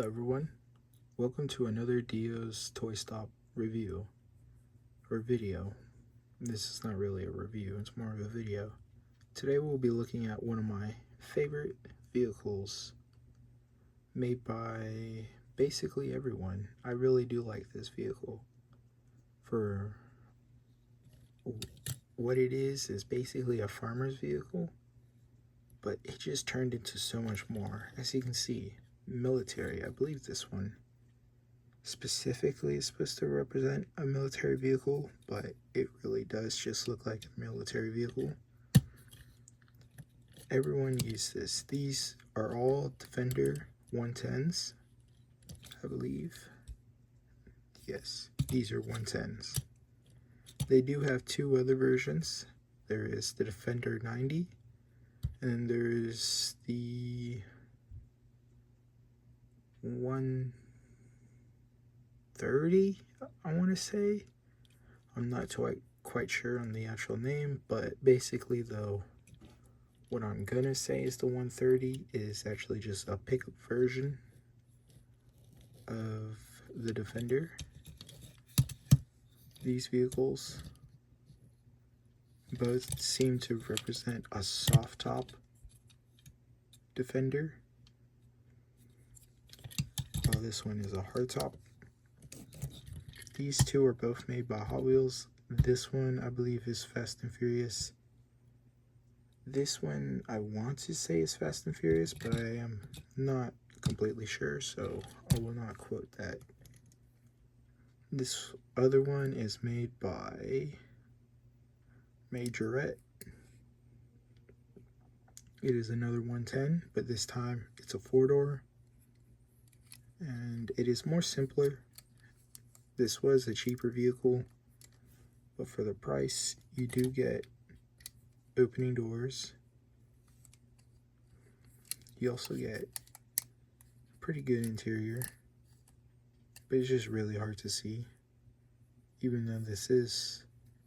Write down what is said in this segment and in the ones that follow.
everyone, welcome to another Dio's Toy Stop review, or video. This is not really a review, it's more of a video. Today we'll be looking at one of my favorite vehicles made by basically everyone. I really do like this vehicle. For what it is basically a farmer's vehicle, but it just turned into so much more. As you can see, military. I believe this one specifically is supposed to represent a military vehicle, but it really does just look like a military vehicle. Everyone uses this. These are all Defender 110s, I believe. Yes, these are 110s. They do have two other versions. There is the Defender 90, and there's the 130, I want to say. I'm not quite sure on the actual name, but basically though, what I'm gonna say is the 130 is actually just a pickup version of the Defender. These vehicles both seem to represent a soft top Defender. This one is a hardtop. These two are both made by Hot Wheels. This one, I believe, is Fast and Furious. This one, I want to say is Fast and Furious, but I am not completely sure, so I will not quote that. This other one is made by Majorette. It is another 110, but this time it's a four-door. And it is more simpler. This was a cheaper vehicle, but for the price you do get opening doors. You also get pretty good interior, but it's just really hard to see, even though this is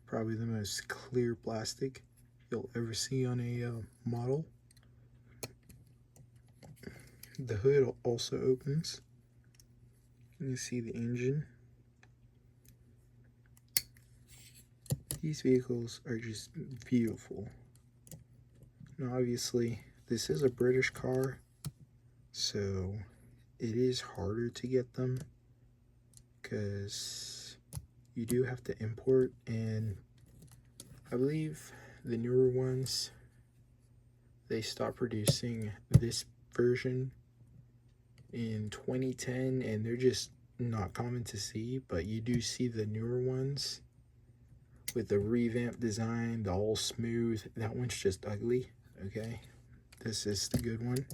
probably the most clear plastic you'll ever see on a model. The hood also opens. You see the engine. These vehicles are just beautiful. Now obviously this is a British car, so it is harder to get them because you do have to import, and I believe the newer ones, they stopped producing this version in 2010, and they're just not common to see, but you do see the newer ones with the revamped design, the all smooth. That one's just ugly, okay? This is the good one.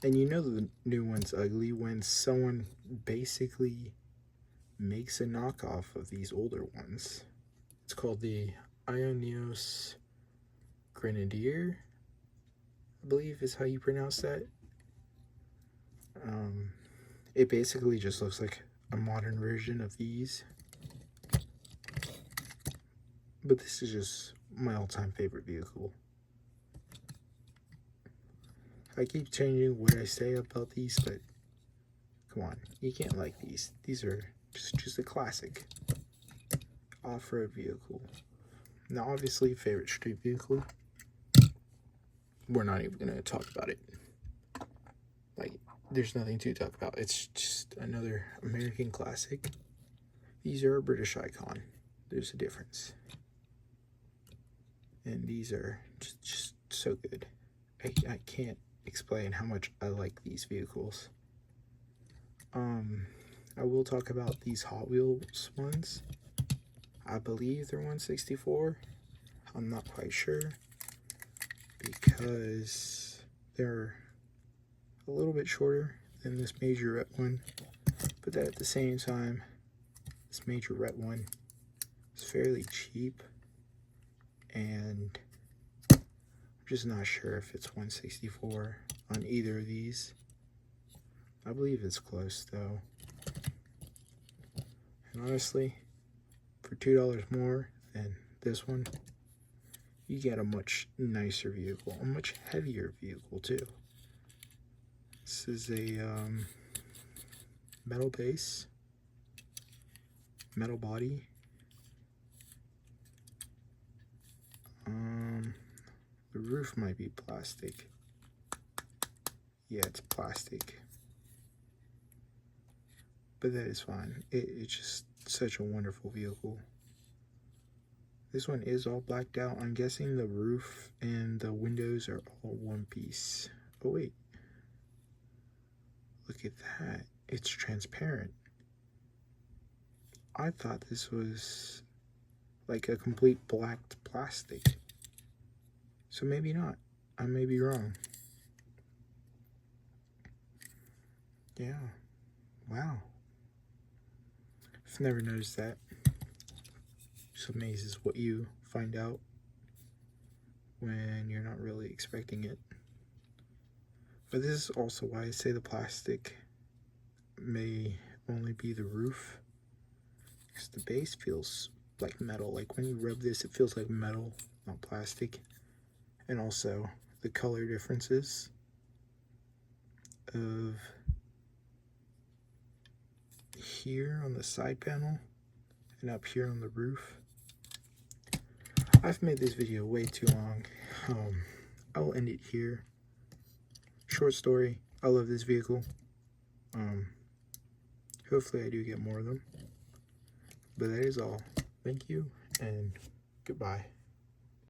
And you know the new one's ugly when someone basically makes a knockoff of these older ones. It's called the Ionios Grenadier, I believe is how you pronounce that. It basically just looks like a modern version of these, but this is just my all-time favorite vehicle. I keep changing what I say about these, but come on, you can't like these. These are just a classic off-road vehicle. Now obviously favorite street vehicle, we're not even gonna talk about it. Like, there's nothing to talk about. It's just another American classic. These are a British icon. There's a difference. And these are just so good. I can't explain how much I like these vehicles. I will talk about these Hot Wheels ones. I believe they're 164. I'm not quite sure because they're a little bit shorter than this Majorette one, but that at the same time, this Majorette one is fairly cheap, and I'm just not sure if it's 164 on either of these. I believe it's close though, and honestly, for $2 more than this one, you get a much nicer vehicle, a much heavier vehicle too. This is a metal base, metal body. The roof might be plastic. Yeah, it's plastic. But that is fine. It's just such a wonderful vehicle. This one is all blacked out. I'm guessing the roof and the windows are all one piece. Oh wait. Look at that. It's transparent. I thought this was like a complete blacked plastic. So maybe not. I may be wrong. Yeah. Wow. I've never noticed that. Just amazes what you find out when you're not really expecting it. But this is also why I say the plastic may only be the roof. Because the base feels like metal. Like when you rub this, it feels like metal, not plastic. And also the color differences of here on the side panel and up here on the roof. I've made this video way too long. I will end it here. Short story. I love this vehicle. Hopefully I do get more of them. But that is all. Thank you and goodbye.